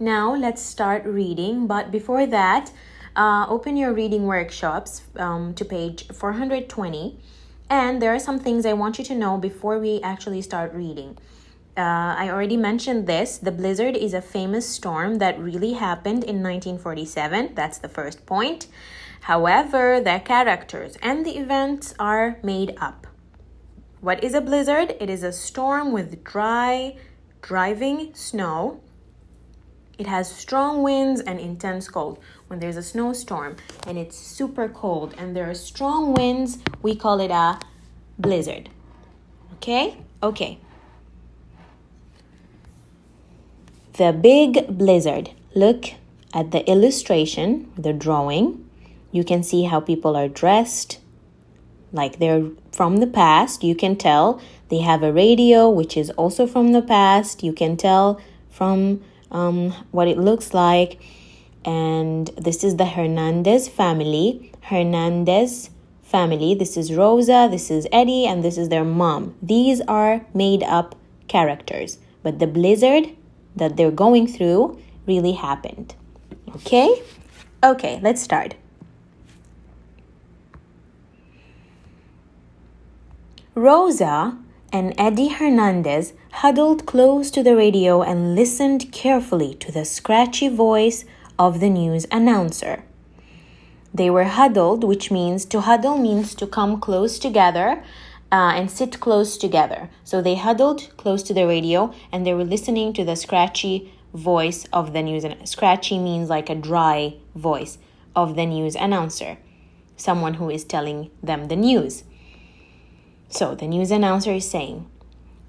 Now let's start reading, but before that, open your reading workshops to page 420. And there are some things I want you to know before we actually start reading. I already mentioned this. The blizzard is a famous storm that really happened in 1947. That's the first point. However, the characters and the events are made up. What is a blizzard? It is a storm with dry, driving snow. It has strong winds and intense cold. When there's a snowstorm and it's super cold and there are strong winds, we call it a blizzard. Okay? Okay. The big blizzard. Look at the illustration, the drawing. You can see how people are dressed like they're from the past. You can tell they have a radio, which is also from the past. You can tell from what it looks like. And this is the Hernandez family. Hernandez family. This is Rosa, this is Eddie, and this is their mom. These are made up characters. But the blizzard that they're going through really happened. Okay? Okay, let's start. Rosa and Eddie Hernandez huddled close to the radio and listened carefully to the scratchy voice of the news announcer. They were huddled, which means to huddle means to come close together and sit close together. So they huddled close to the radio and they were listening to the scratchy voice of the news. Scratchy means like a dry voice of the news announcer, someone who is telling them the news. So the news announcer is saying,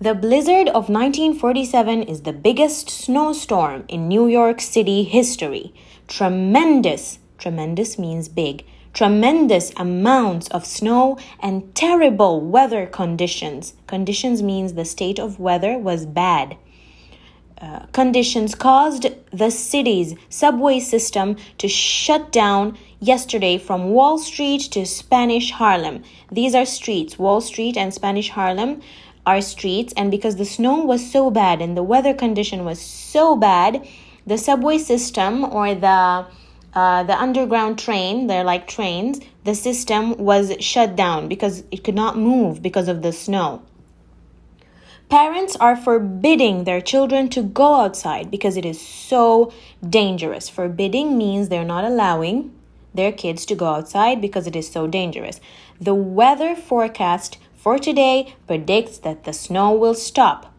the blizzard of 1947 is the biggest snowstorm in New York City history. Tremendous means big, tremendous amounts of snow and terrible weather conditions. Conditions means the state of weather was bad. Conditions caused the city's subway system to shut down yesterday from Wall Street to Spanish Harlem. These are streets. Wall Street and Spanish Harlem are streets. And because the snow was so bad and the weather condition was so bad, the subway system or the underground train, they're like trains, the system was shut down because it could not move because of the snow. Parents are forbidding their children to go outside because it is so dangerous. Forbidding means they're not allowing their kids to go outside because it is so dangerous. The weather forecast for today predicts that the snow will stop.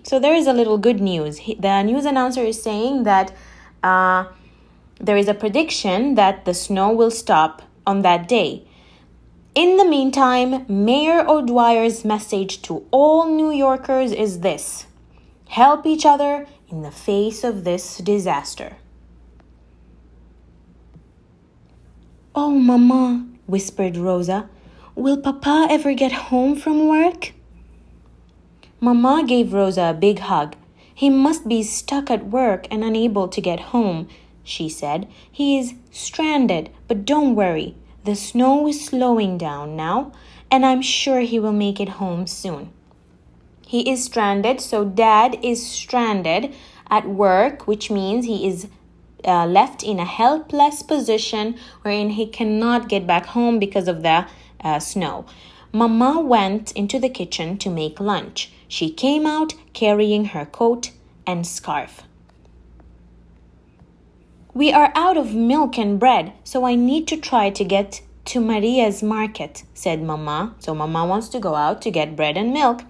So there is a little good news. The news announcer is saying that there is a prediction that the snow will stop on that day. In the meantime, Mayor O'Dwyer's message to all New Yorkers is this: help each other in the face of this disaster. Oh, Mama, whispered Rosa, will Papa ever get home from work? Mama gave Rosa a big hug. He must be stuck at work and unable to get home, she said. He is stranded, but don't worry. The snow is slowing down now, and I'm sure he will make it home soon. He is stranded, so Dad is stranded at work, which means he is left in a helpless position wherein he cannot get back home because of the snow. Mama went into the kitchen to make lunch. She came out carrying her coat and scarf. We are out of milk and bread, so I need to try to get to Maria's market, said Mama. So Mama wants to go out to get bread and milk.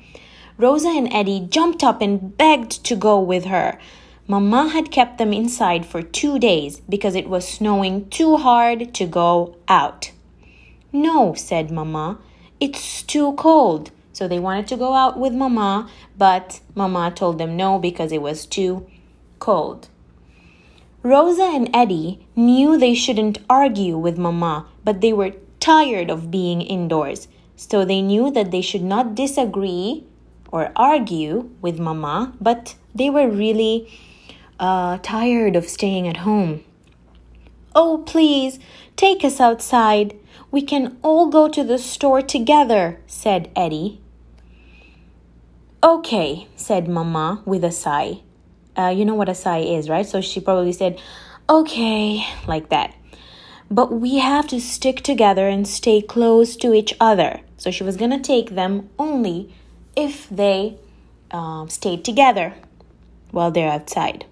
Rosa and Eddie jumped up and begged to go with her. Mama had kept them inside for 2 days because it was snowing too hard to go out. No, said Mama, it's too cold. So they wanted to go out with Mama, but Mama told them no because it was too cold. Rosa and Eddie knew they shouldn't argue with Mama, but they were tired of being indoors. So they knew that they should not disagree or argue with Mama, but they were really tired of staying at home. Oh, please, take us outside. We can all go to the store together, said Eddie. Okay, said Mama with a sigh. You know what a sigh is, right? So she probably said, okay, like that. But we have to stick together and stay close to each other. So she was going to take them only if they stayed together while they're outside.